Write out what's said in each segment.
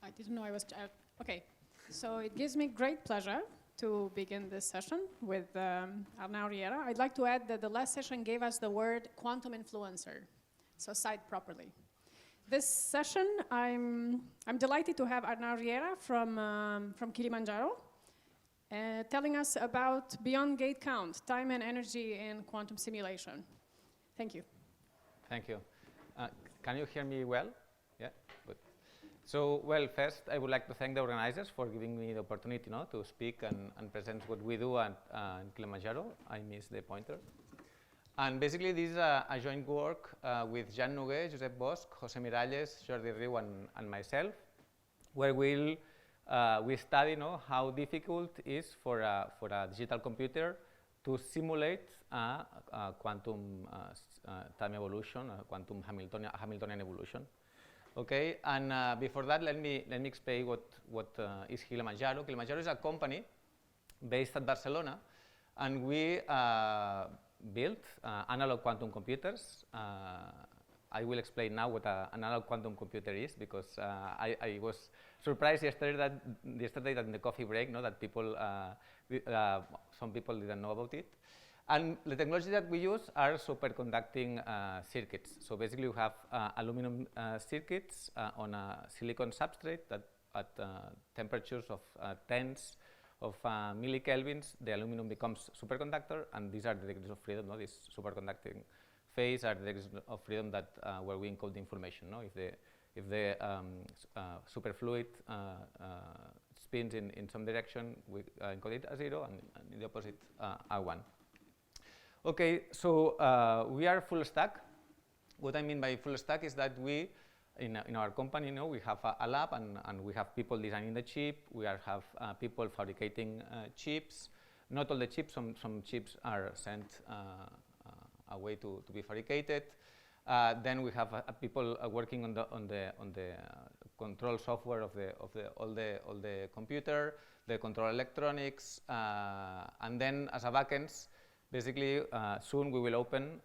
I didn't know I was. Okay, so it gives me great pleasure to begin this session with Arnau Riera. I'd like to add that the last session gave us the word quantum influencer, so cite properly. This session, I'm delighted to have Arnau Riera from Kilimanjaro, telling us about beyond gate count, time and energy in quantum simulation. Thank you. Thank you. Can you hear me well? Yeah, good. So, well, first I would like to thank the organizers for giving me the opportunity to speak and present what we do at Kilimanjaro. I missed the pointer. And basically this is a joint work with Jean Noguer, Josep Bosch, José Miralles, Jordi Riu and myself, where we study how difficult it is for a digital computer to simulate quantum time evolution, quantum Hamiltonian evolution. Okay, and before that, let me explain what is Kilimanjaro. Kilimanjaro is a company based at Barcelona, and we built analog quantum computers. I will explain now what an analog quantum computer is, because I was surprised yesterday that in the coffee break, that people, some people didn't know about it. And the technology that we use are superconducting circuits. So basically, we have aluminum circuits on a silicon substrate that at temperatures of tens of millikelvins, the aluminum becomes superconductor, and these are the degrees of freedom. This superconducting phase are the degrees of freedom that where we encode the information. If the superfluid spins in some direction, we encode it as 0, and in the opposite a 1. Okay, so we are full stack. What I mean by full stack is that we, in our company, we have a lab, and we have people designing the chip. We have people fabricating chips. Not all the chips. Some chips are sent away to be fabricated. Then we have people working on the control software of all the computer, the control electronics, and then as a backends. Basically, soon we will open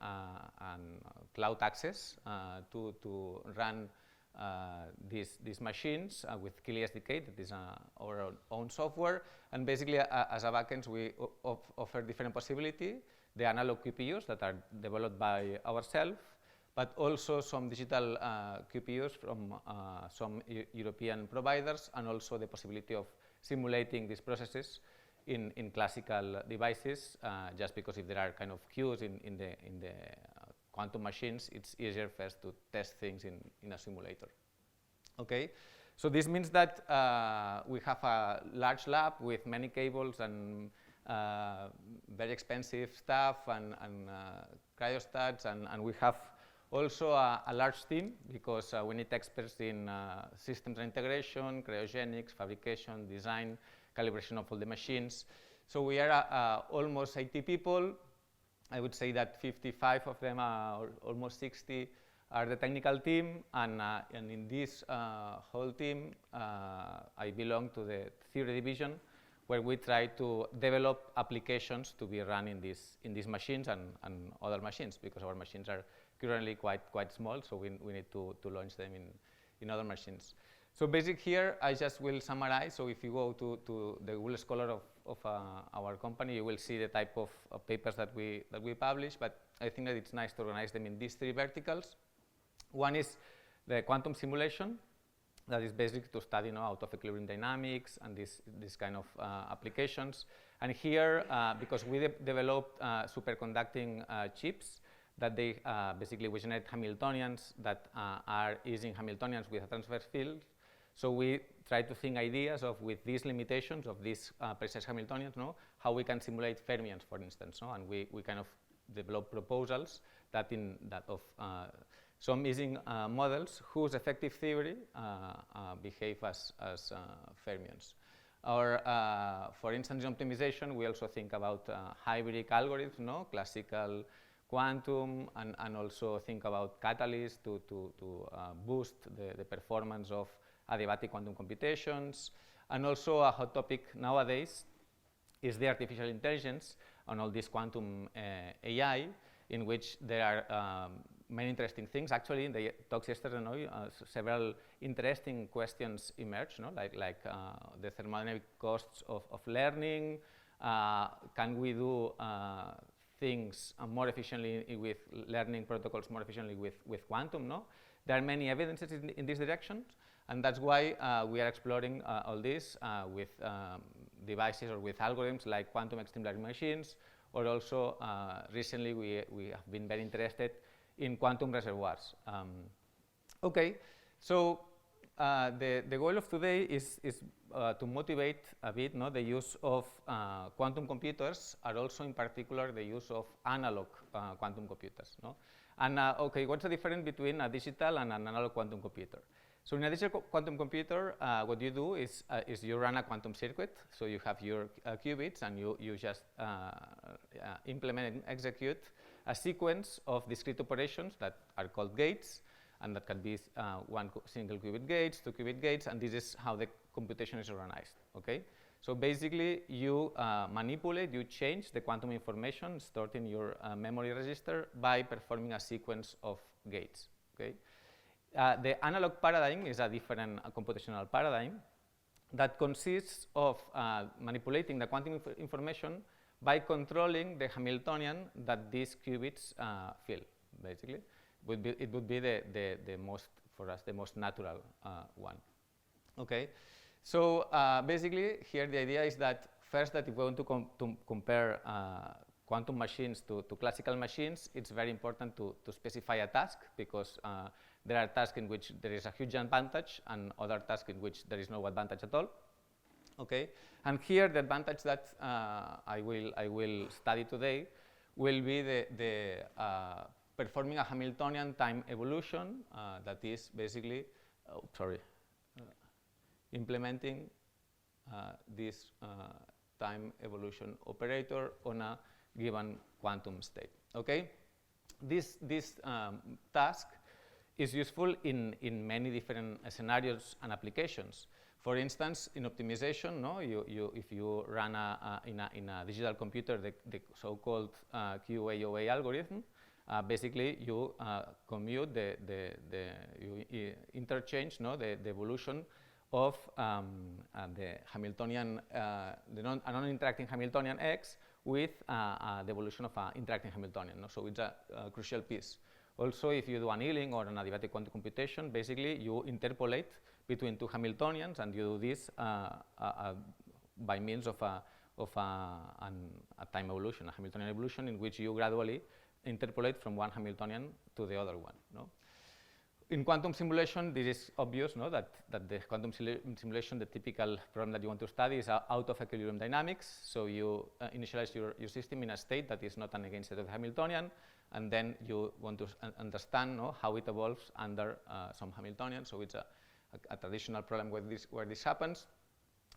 cloud access to run these machines with QEI SDK, that is our own software. And basically, as a backend, we offer different possibilities. The analog QPUs that are developed by ourselves, but also some digital QPUs from some European providers, and also the possibility of simulating these processes in classical devices, just because if there are kind of queues in the quantum machines, it's easier first to test things in a simulator. Okay, so this means that we have a large lab with many cables and very expensive stuff and cryostats, and we have also a large team, because we need experts in systems integration, cryogenics, fabrication, design, calibration of all the machines. So we are almost 80 people. I would say that 55 of them, or almost 60, are the technical team, and in this whole team, I belong to the theory division, where we try to develop applications to be run in these machines and other machines, because our machines are currently quite small, so we need to launch them in other machines. So basically here, I just will summarize. So if you go to the Google Scholar of our company, you will see the type of papers that we publish, but I think that it's nice to organize them in these 3 verticals. One is the quantum simulation, that is basic to study out of equilibrium dynamics and this kind of applications. And here, because we developed superconducting chips, that they basically we generate Hamiltonians that are using Hamiltonians with a transfer field. So we try to think ideas of, with these limitations of these precise Hamiltonians, how we can simulate fermions, for instance, and we kind of develop proposals that of some using models whose effective theory behave as fermions. Or, for instance, in optimization, we also think about hybrid algorithms, classical quantum, and also think about catalysts to boost the performance of adiabatic quantum computations. And also a hot topic nowadays is the artificial intelligence on all this quantum AI, in which there are many interesting things. Actually, in the talks yesterday, several interesting questions emerged, like the thermodynamic costs of learning. Can we do things more efficiently with learning protocols more efficiently with quantum? No, there are many evidences in this direction, and that's why we are exploring all this with devices or with algorithms like quantum extreme learning machines, or also recently we have been very interested in quantum reservoirs. Okay, so the goal of today is to motivate a bit the use of quantum computers, and also in particular the use of analog quantum computers. And okay, what's the difference between a digital and an analog quantum computer? So in a digital quantum computer, what you do is you run a quantum circuit. So you have your qubits, and you just implement and execute a sequence of discrete operations that are called gates, and that can be one single qubit gates, 2 qubit gates, and this is how the computation is organized. Okay, so basically you manipulate, you change the quantum information stored in your memory register by performing a sequence of gates. Okay, the analog paradigm is a different computational paradigm that consists of manipulating the quantum information by controlling the Hamiltonian that these qubits fill. Basically, it would be the most, for us, the most natural one. Okay, so basically here the idea is that first, that if we want to compare quantum machines to classical machines, it's very important to specify a task, because there are tasks in which there is a huge advantage and other tasks in which there is no advantage at all. Okay, and here the advantage that I will study today will be the performing a Hamiltonian time evolution that is basically, implementing this time evolution operator on a given quantum state. Okay, this task is useful in many different scenarios and applications. For instance, in optimization, if you run in a digital computer the so-called QEI algorithm, basically you commute you interchange the evolution of the Hamiltonian, the non-interacting Hamiltonian X with the evolution of an interacting Hamiltonian. So it's a crucial piece. Also, if you do annealing or an adiabatic quantum computation, basically you interpolate between two Hamiltonians, and you do this by means of a time evolution, a Hamiltonian evolution, in which you gradually interpolate from one Hamiltonian to the other one. In quantum simulation, this is obvious, that the quantum simulation, the typical problem that you want to study is out of equilibrium dynamics. So you initialize your system in a state that is not an eigenstate of the Hamiltonian, and then you want to understand how it evolves under some Hamiltonian. So it's a traditional problem where this happens.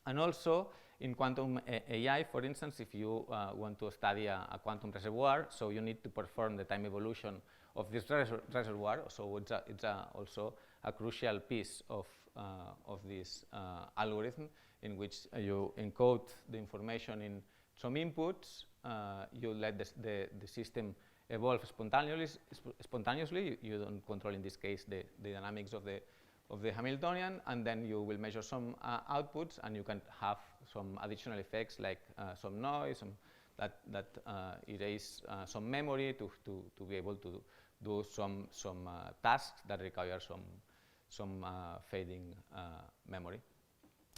And also in quantum AI, for instance, if you want to study a quantum reservoir, so you need to perform the time evolution of this reservoir. So it's also a crucial piece of this algorithm, in which you encode the information in some inputs, you let the system evolve spontaneously. You don't control, in this case, the dynamics of the Hamiltonian, and then you will measure some outputs, and you can have some additional effects like some noise, that erase some memory to be able to do some tasks that require some fading memory.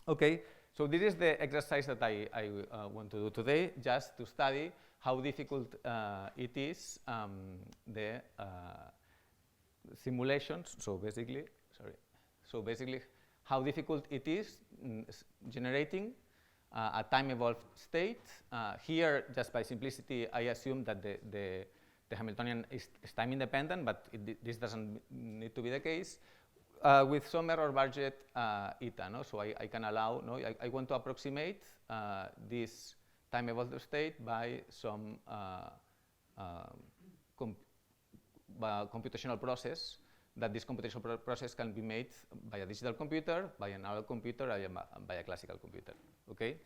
Okay, so this is the exercise that I want to do today, just to study how difficult it is, the simulations. So basically, how difficult it is generating a time-evolved state. Here, just by simplicity, I assume that the Hamiltonian is time-independent, but this doesn't need to be the case. With some error budget eta, so I can allow, I want to approximate this time-evolved state by some computational process, that this computational process can be made by a digital computer, by an analog computer, by a classical computer. Okay?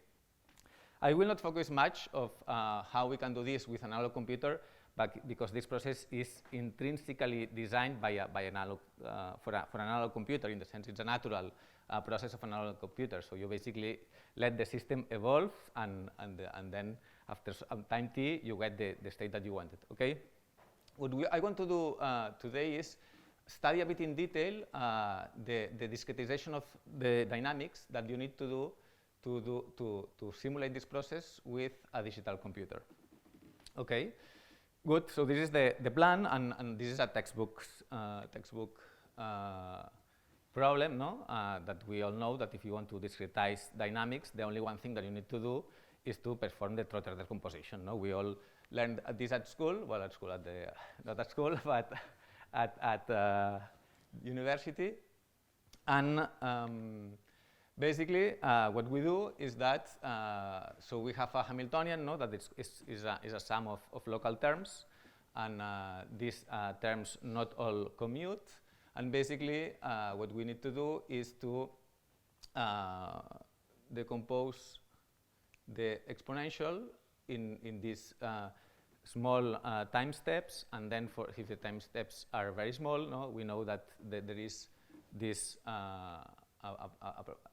I will not focus much of how we can do this with an analog computer, but because this process is intrinsically designed by an analog, for an analog computer, in the sense it's a natural process of an analog computer. So you basically let the system evolve, and then after some time t, you get the state that you wanted. Okay. What I want to do today is study a bit in detail the discretization of the dynamics that you need to do to simulate this process with a digital computer. Okay, good. So this is the plan, and this is a textbook problem, no? That we all know that if you want to discretize dynamics, the only one thing that you need to do is to perform the Trotter decomposition. No, we all learned this at school. Well, at school, not at school, but at university. And basically, what we do is that so we have a Hamiltonian, no, that is a sum of local terms, and these terms not all commute. And basically, what we need to do is to decompose the exponential in these small time steps, and then if the time steps are very small, no, we know that there is this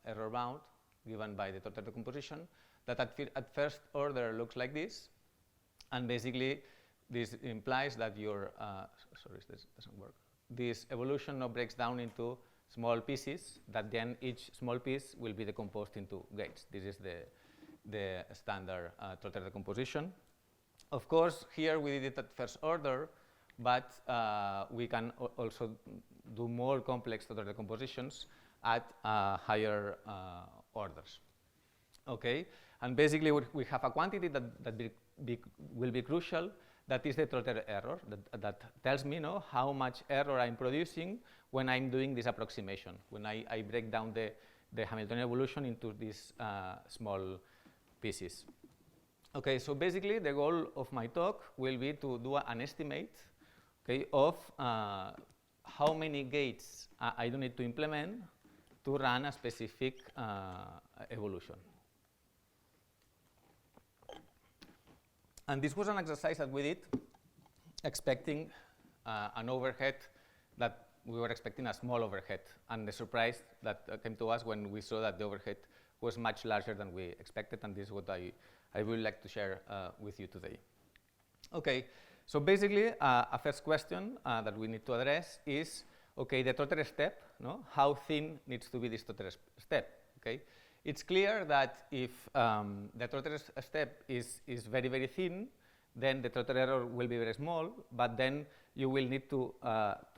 error bound given by the total decomposition that at first order looks like this, and basically this implies that your sorry, this doesn't work. This evolution now breaks down into small pieces that then each small piece will be decomposed into gates. This is the standard total decomposition. Of course, here we did it at first order, but we can also do more complex total decompositions at higher orders. Okay, and basically we have a quantity that will be crucial. That is the Trotter error that tells me, no, how much error I'm producing when I'm doing this approximation, when I break down the Hamiltonian evolution into these small pieces. Okay, so basically the goal of my talk will be to do an estimate, okay, of how many gates I do need to implement to run a specific evolution. And this was an exercise that we did expecting an overhead that we were expecting a small overhead, and the surprise that came to us when we saw that the overhead was much larger than we expected, and this is what I would like to share with you today. Okay, so basically a first question that we need to address is, okay, the Trotter step, no? How thin needs to be this Trotter step, okay? It's clear that if the Trotter step is very, very thin, then the Trotter error will be very small, but then you will need to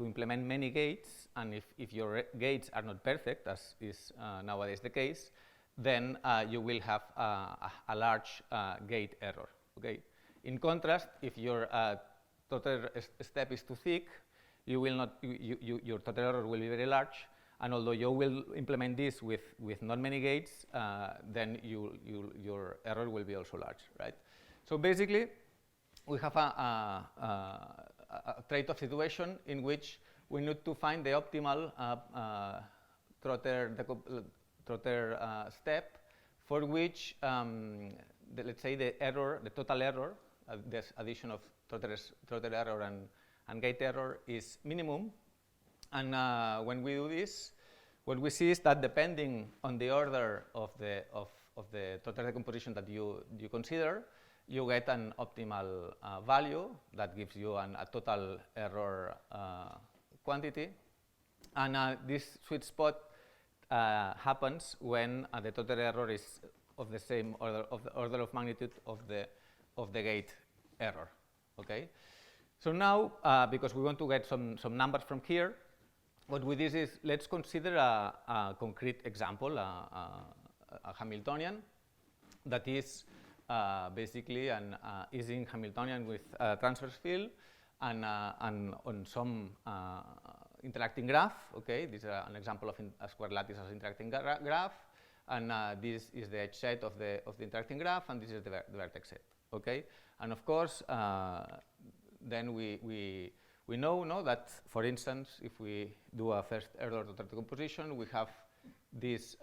implement many gates, and if your gates are not perfect, as is nowadays the case, then you will have a large gate error, okay? In contrast, if your Trotter step is too thick, you will not, your Trotter error will be very large, and although you will implement this with not many gates, then your error will be also large, right? So basically, we have a trade-off situation in which we need to find the optimal Trotter step for which, let's say, the total error, this addition of Trotter error and gate error is minimum. And when we do this, what we see is that depending on the order of the Trotter decomposition that you consider, you get an optimal value that gives you a total error quantity. And this sweet spot happens when the Trotter error is of the same order of magnitude of the gate error. Okay. So now, because we want to get some numbers from here, what we did is let's consider a concrete example, a Hamiltonian that is basically an Ising Hamiltonian with transverse field and on some interacting graph. Okay, this is an example of a square lattice as interacting graph, and this is the edge set of the interacting graph, and this is the vertex set. Okay, and of course, then we know that, for instance, if we do a first order Trotter decomposition, we have these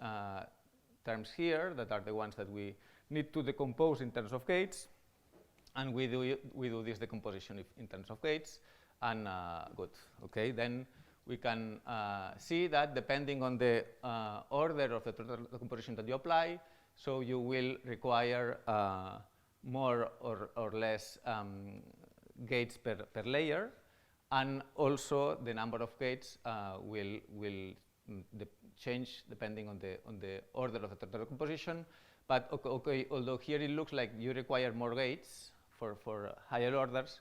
terms here that are the ones that we need to decompose in terms of gates, and we do this decomposition in terms of gates, and good. Okay, then we can see that depending on the order of the total decomposition that you apply, so you will require more or less gates per layer, and also the number of gates will change depending on the order of the total decomposition. But okay, although here it looks like you require more gates for higher orders,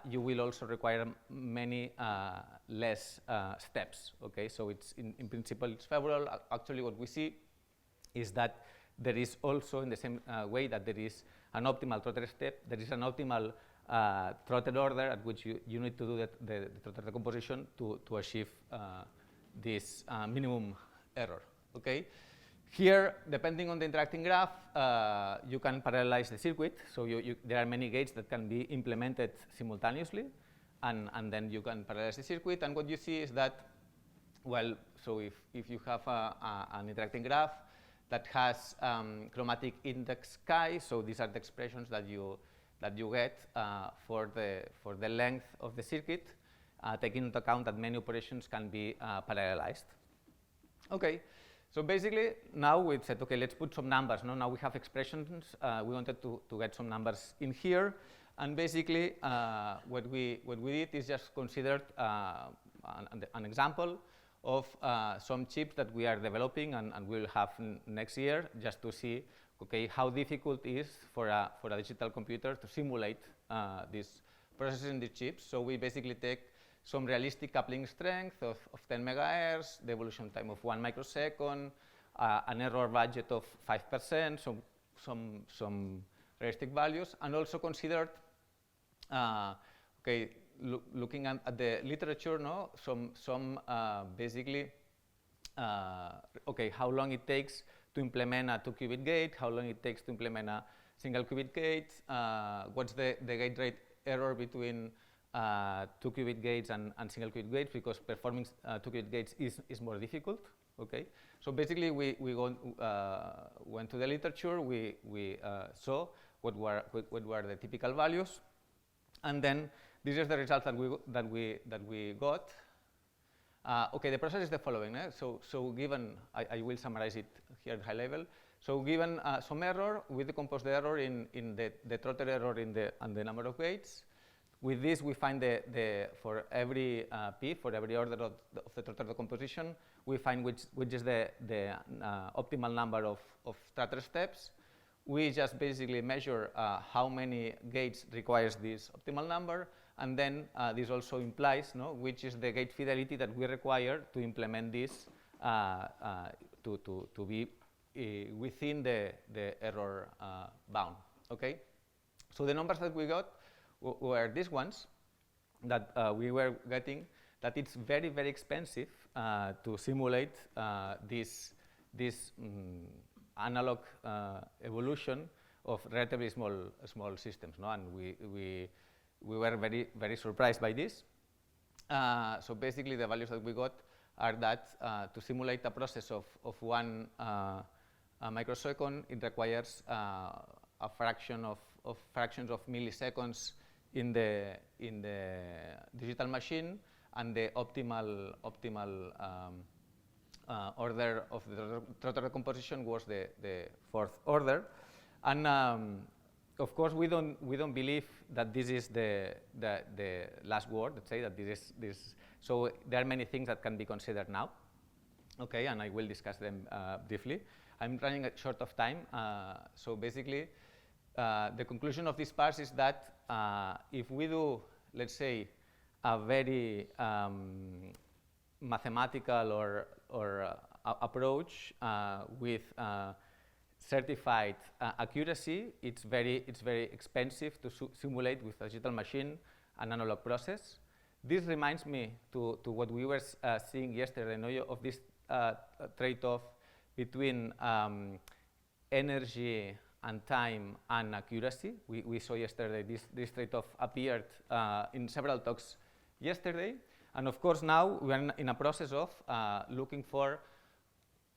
you will also require many less steps. Okay, so it's in principle it's favorable. Actually, what we see is that there is also, in the same way that there is an optimal trotter step, there is an optimal trotter order at which you need to do the trotter decomposition to achieve this minimum error. Okay. Here, depending on the interacting graph, you can parallelize the circuit. So there are many gates that can be implemented simultaneously, and then you can parallelize the circuit. And what you see is that, well, so if you have an interacting graph that has chromatic index chi, so these are the expressions that you get for the length of the circuit, taking into account that many operations can be parallelized. Okay. So basically, now we've said, okay, let's put some numbers. No? Now we have expressions. We wanted to get some numbers in here. And basically, what we did is just considered an example of some chips that we are developing and we'll have next year, just to see, okay, how difficult it is for a digital computer to simulate these processes in the chips. So we basically take some realistic coupling strength of 10 megahertz, the evolution time of 1 microsecond, an error budget of 5%, some realistic values, and also considered, okay, looking at the literature, no, some basically, okay, how long it takes to implement a 2-qubit gate, how long it takes to implement a single qubit gate, what's the gate rate error between 2-qubit gates and single qubit gates, because performing 2-qubit gates is more difficult. Okay, so basically we went to the literature, we saw what were the typical values, and then this is the results that we got. Okay, the process is the following. So given, I will summarize it here at high level. So given some error, we decompose the error in the trotter error and the number of gates. With this, we find for every P, for every order of the trotter decomposition, we find which is the optimal number of trotter steps. We just basically measure how many gates requires this optimal number, and then this also implies, no, which is the gate fidelity that we require to implement this to be within the error bound. Okay, so the numbers that we got were these ones that we were getting, that it's very, very expensive to simulate this analog evolution of relatively small systems, no? And we were very, very surprised by this. So basically, the values that we got are that to simulate a process of 1 microsecond, it requires a fraction of fractions of milliseconds in the digital machine, and the optimal order of the trotter decomposition was the fourth order. And of course, we don't believe that this is the last word. Let's say that this is. So there are many things that can be considered now. Okay, and I will discuss them briefly. I'm running short of time, so basically, the conclusion of this part is that if we do, let's say, a very mathematical or approach with certified accuracy, it's very expensive to simulate with a digital machine an analog process. This reminds me to what we were seeing yesterday, no, of this trade-off between energy and time and accuracy. We saw yesterday this trade-off appeared in several talks yesterday. And of course, now we are in a process of looking for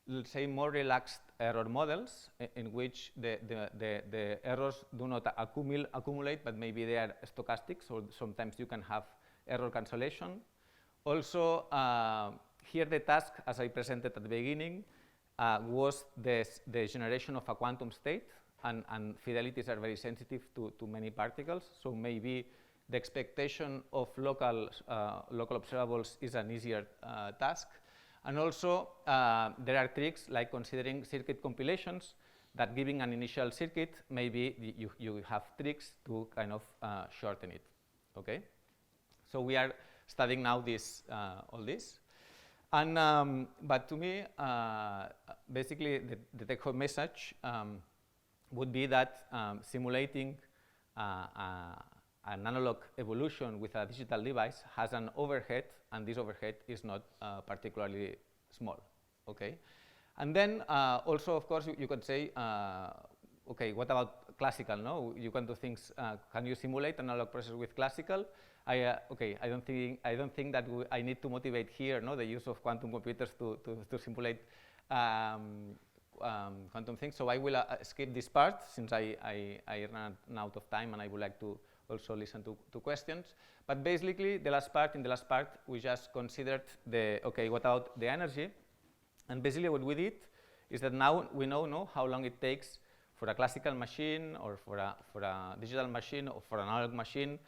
let's say, more relaxed error models in which the errors do not accumulate, but maybe they are stochastic, so sometimes you can have error cancellation. Also, here the task, as I presented at the beginning, was the generation of a quantum state, and fidelities are very sensitive to many particles, so maybe the expectation of local observables is an easier task. And also, there are tricks like considering circuit compilations that giving an initial circuit, maybe you have tricks to kind of shorten it, okay? So we are studying now this, all this. And, but to me, basically the take-home message would be that simulating an analog evolution with a digital device has an overhead, and this overhead is not particularly small, okay? And then also, of course, you could say, okay, what about classical, no? You can do things, can you simulate an analog process with classical? Okay, I don't think that I need to motivate here, no, the use of quantum computers to simulate quantum things. So I will skip this part since I ran out of time, and I would like to also listen to questions. But basically, in the last part, we just considered okay, what about the energy? And basically what we did is that now we know how long it takes for a classical machine or for a digital machine or for an analog machine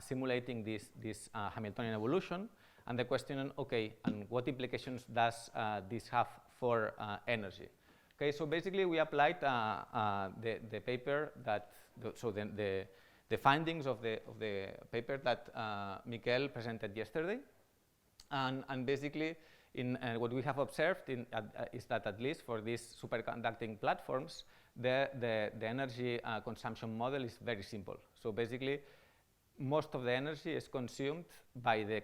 simulating this Hamiltonian evolution. And the question, okay, and what implications does this have for energy? Okay, so basically we applied the paper that, the findings of the paper that Miquel presented yesterday. And basically, what we have observed is that at least for these superconducting platforms, the energy consumption model is very simple. So basically, most of the energy is consumed by the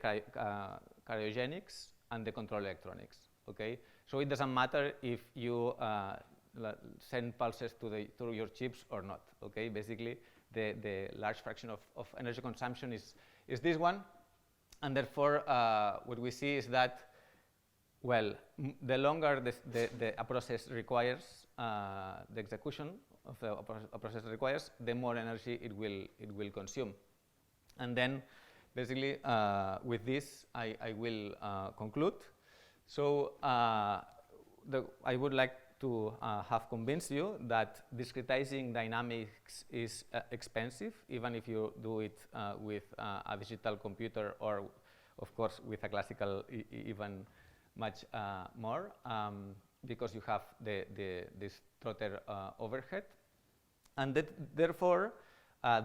cryogenics and the control electronics, okay? So it doesn't matter if you send pulses to your chips or not, okay? Basically, the large fraction of energy consumption is this one, and therefore what we see is that, well, the longer a process requires, the execution of a process requires, the more energy it will consume. And then, basically, with this, I will conclude. So I would like to have convinced you that discretizing dynamics is expensive, even if you do it with a digital computer or, of course, with a classical even much more, because you have this Trotter overhead. And therefore,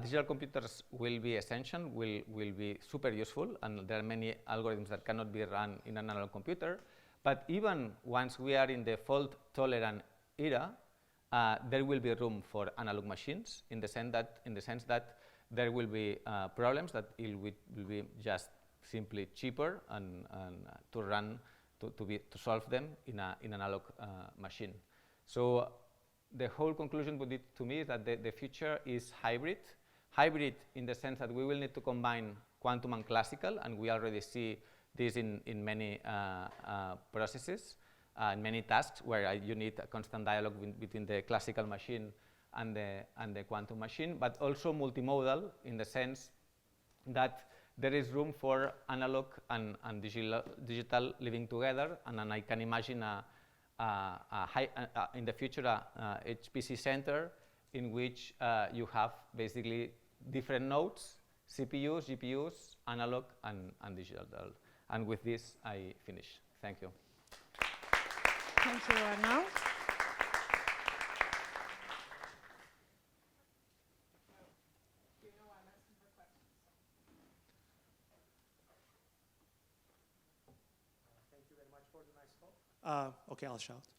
digital computers will be essential, will be super useful, and there are many algorithms that cannot be run in an analog computer. But even once we are in the fault-tolerant era, there will be room for analog machines in the sense that there will be problems that it will be just simply cheaper and to run to solve them in an analog machine. So the whole conclusion would be, to me, is that the future is hybrid. Hybrid in the sense that we will need to combine quantum and classical, and we already see this in many processes, in many tasks where you need a constant dialogue between the classical machine and the quantum machine, but also multimodal in the sense that there is room for analog and digital living together, and I can imagine in the future a HPC center in which you have basically different nodes, CPUs, GPUs, analog and digital. And with this, I finish. Thank you. Thank you, Arnau. Thank you very much for the nice talk. Okay, I'll shout.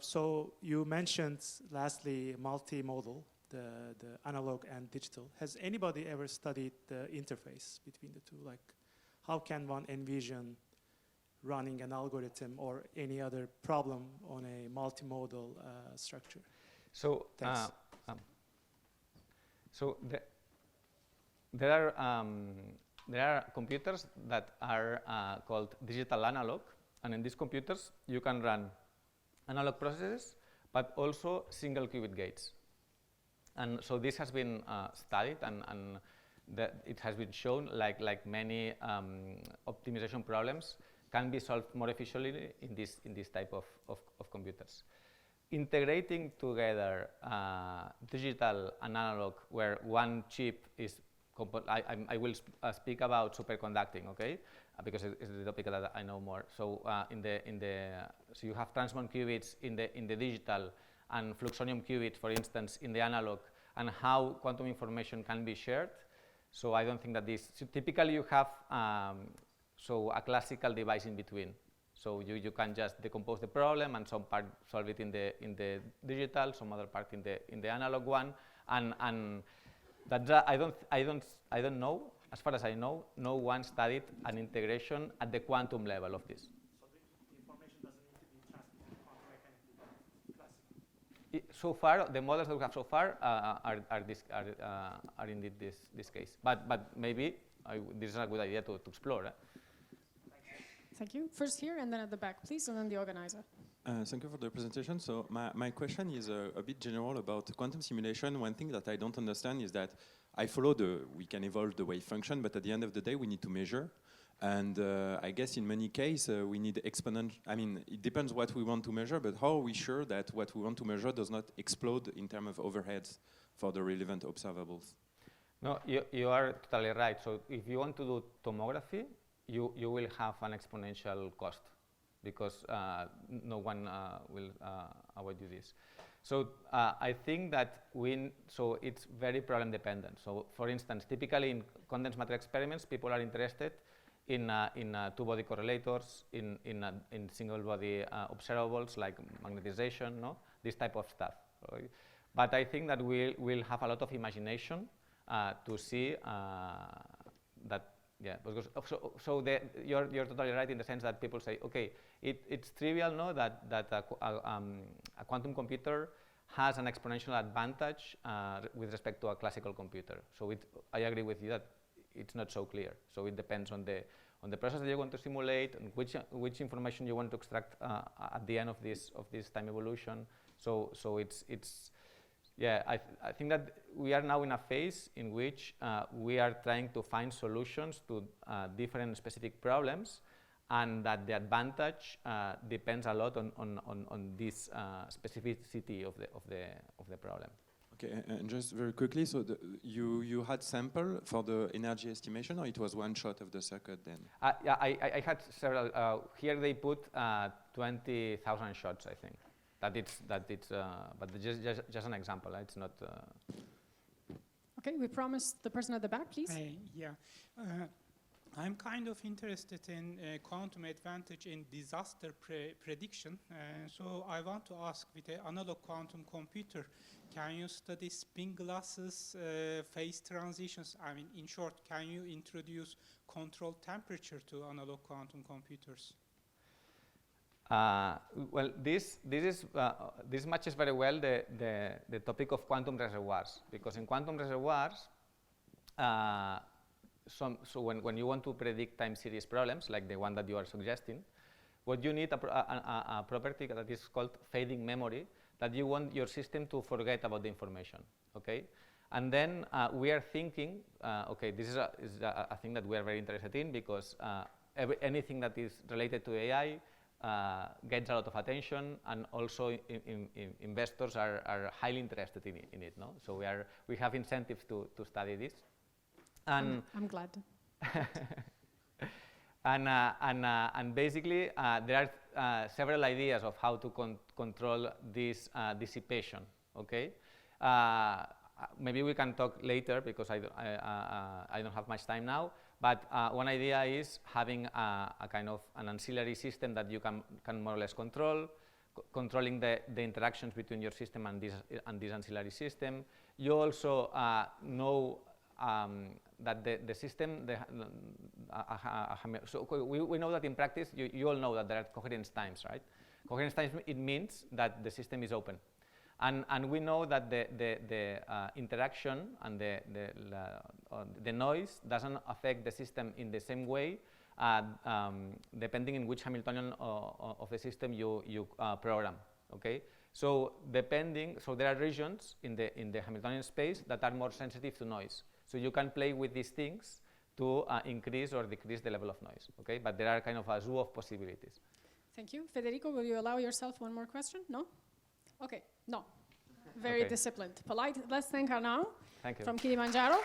So you mentioned, lastly, multimodal, the analog and digital. Has anybody ever studied the interface between the two? Like, how can one envision running an algorithm or any other problem on a multimodal structure? So, there are computers that are called digital analog, and in these computers you can run analog processes, but also single qubit gates. And so this has been studied, and that it has been shown like many optimization problems can be solved more efficiently in this type of computers. Integrating together digital and analog, where one chip is, I will speak about superconducting, okay? Because it's the topic that I know more. So so you have transmon qubits in the digital and fluxonium qubits, for instance, in the analog, and how quantum information can be shared. So I don't think that this. So typically, you have so a classical device in between. So you can just decompose the problem, and some part solve it in the digital, some other part in the analog one, and that I don't know. As far as I know, no one studied an integration at the quantum level of this. So the information doesn't need to be transmitted quantum mechanically, classically. So far, the models that we have so far are indeed this case. But maybe this is a good idea to explore. Thank you. First here, and then at the back, please, and then the organizer. Thank you for the presentation. So my question is a bit general about quantum simulation. One thing that I don't understand is that I follow we can evolve the wave function, but at the end of the day, we need to measure. And I guess in many cases, we need exponential. I mean, it depends what we want to measure, but how are we sure that what we want to measure does not explode in terms of overheads for the relevant observables? No, you are totally right. So if you want to do tomography, you will have an exponential cost, because no one will avoid you this. So I think that so it's very problem dependent. So for instance, typically in condensed matter experiments, people are interested in two-body correlators, in single-body observables like magnetization, no? This type of stuff. Right? But I think that we'll have a lot of imagination to see that. Yeah, because you're totally right in the sense that people say, okay, it's trivial, no, that a quantum computer has an exponential advantage with respect to a classical computer. So I agree with you that it's not so clear. So it depends on the process that you want to simulate, and which information you want to extract at the end of this time evolution. So it's yeah, I think that we are now in a phase in which we are trying to find solutions to different specific problems, and that the advantage depends a lot on this specificity of the problem. Okay, and just very quickly, so you had sample for the energy estimation, or it was one shot of the circuit then? Yeah, I had several. Here they put 20,000 shots, I think. But just an example. It's not. Okay, we promised the person at the back, please. Yeah, I'm kind of interested in quantum advantage in disaster prediction. So I want to ask, with an analog quantum computer, can you study spin glasses, phase transitions? I mean, in short, can you introduce controlled temperature to analog quantum computers? Well, this matches very well the topic of quantum reservoirs, because in quantum reservoirs, so when you want to predict time series problems like the one that you are suggesting, what you need a property that is called fading memory, that you want your system to forget about the information. Okay, and then we are thinking, okay, this is a thing that we are very interested in, because anything that is related to AI gets a lot of attention, and also investors are highly interested in it. No, so we have incentives to study this. And I'm glad. and basically there are several ideas of how to control this dissipation. Okay, maybe we can talk later, because I don't have much time now. But one idea is having a kind of an ancillary system that you can more or less control, controlling the interactions between your system and this ancillary system. You also know that the system, so we know that in practice, you all know that there are coherence times, right? Coherence times, it means that the system is open. And we know that the interaction and the noise doesn't affect the system in the same way, depending in which Hamiltonian of the system you program. Okay, so there are regions in the Hamiltonian space that are more sensitive to noise. So you can play with these things to increase or decrease the level of noise. Okay, but there are kind of a zoo of possibilities. Thank you. Federico, will you allow yourself one more question? No? Okay, no. Very Okay. disciplined. Polite. Let's thank Arnau Thank you. from Kilimanjaro.